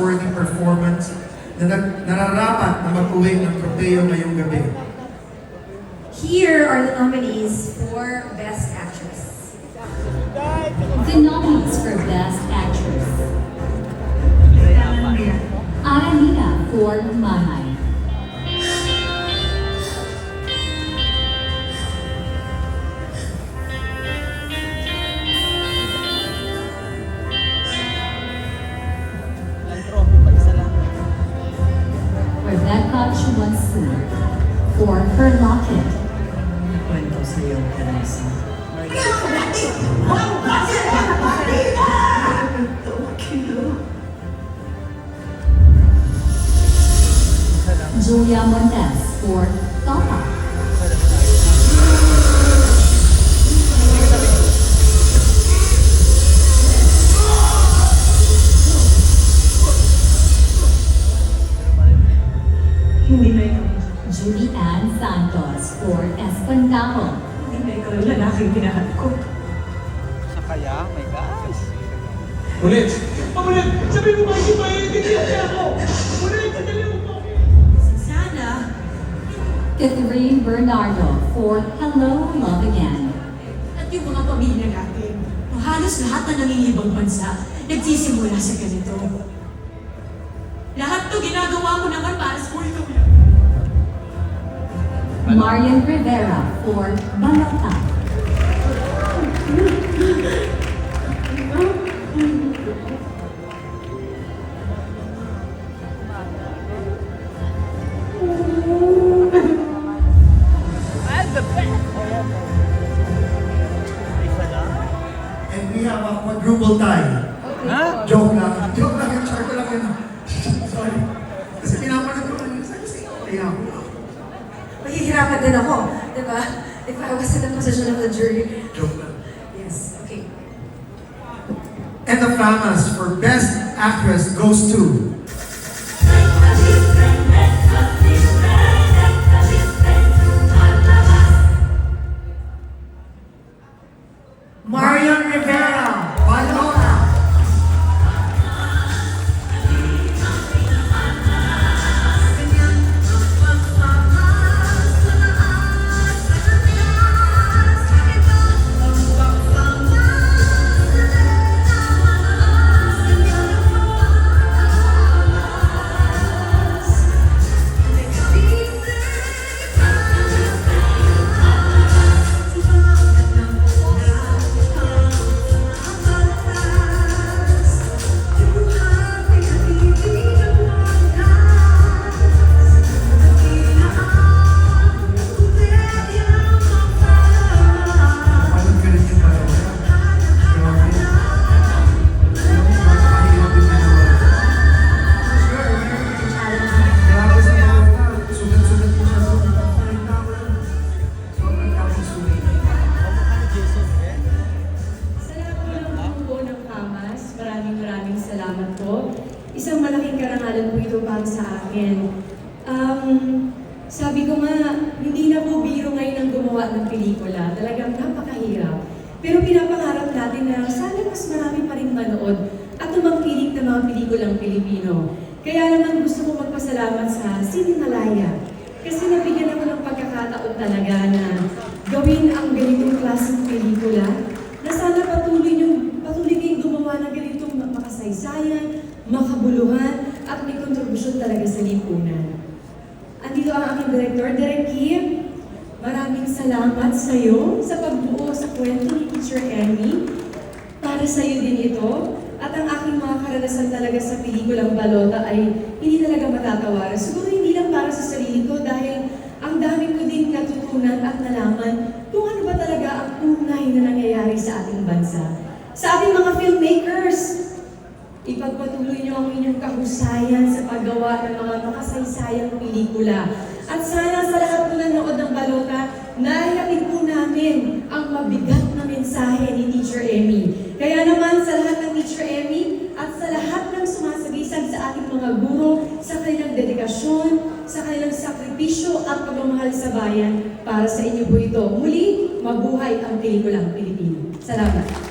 trustworthy performance na nararapat na mag-uwi ng tropeo ngayong gabi? Here are the nominees for Best Actress. The nominees for Best Actress: Aranita for Manay, Rebecca Chuansu for Her Locket, Kwento sa'yo, Teresa. Julia Montes for Tata, Hindi na ikaw. Julie Ann Santos for Espantajo, Hindi na ikaw yung lalaking pinahal ko. Siya kaya? My gosh. Ulit! Ulit! Sabi mo ba hindi ba iintindihan niya ako? Ulit! Sandali mo po! Sana, Catherine Bernardo for Hello Love Again, at yung mga pamilya natin, halos lahat na nangingibang bansa, nagsisimula sa ganito. Lahat to ginagawa ko naman para sa buhay ko. Marian Rivera for Balota, And we have a quadruple tie. Ha? Joke lang. Joke lang yun. Char ko lang yun. Sorry. Kasi pinapanood ko lang yun. Kaya ako. Mahihirapan din ako, di ba? If I was in the position of the jury. Joke lang. Yes, okay. And the FAMAS for Best Actress goes to Marian Rivera, Balota. Walang ganun yung dalawa. Grabe. Mahirap yung dalawa. Grabe sa Balota. Sugat-sugat po siya doon. Sobrang daming sugat. Sa lahat po ng buo ng FAMAS, maraming salamat po. Isang malaking karangalan po ito para sa akin. Sabi ko nga, hindi na po biro ngayon ang gumawa ng pelikula. Talagang napakahirap. Pero pinapangarap natin na sana mas marami pa rin manood at tumangkilik ng mga pelikulang Pilipino. Kaya naman gusto ko magpasalamat sa Cinemalaya. Kasi nabigyan ako ng pagkakataon talaga na gawin ang ganitong klaseng pelikula na sana patuloy kayong gumawa ng ganitong makasaysayan, makabuluhan, at may kontribusyon talaga sa lipunan. Andito ang aking director, Direk Kim. Maraming salamat sa iyo sa pagbuo sa kwento ni Teacher Emmy. Para sa iyo din ito. At ang aking mga karanasan talaga sa pelikulang Balota ay hindi talaga matatawaran. Siguro hindi lang para sa sarili ko dahil ang dami ko din natutunan at nalaman kung ano ba talaga ang tunay na nangyayari sa ating bansa. Sa ating mga filmmakers, ipagpatuloy niyo ang inyong kahusayan sa paggawa ng mga makasaysayang pelikula. At sana sa lahat po nanood ng Balota, naihatid po namin ang mabigat na mensahe ni Teacher Emmy. Kaya naman sa lahat ng Teacher Emmy at sa lahat ng sumasagisag sa ating mga guro sa kanilang dedikasyon, sa kanilang sakripisyo at pagmamahal sa bayan, para sa inyo po ito. Muli, mabuhay ang pelikulang Pilipino. Salamat.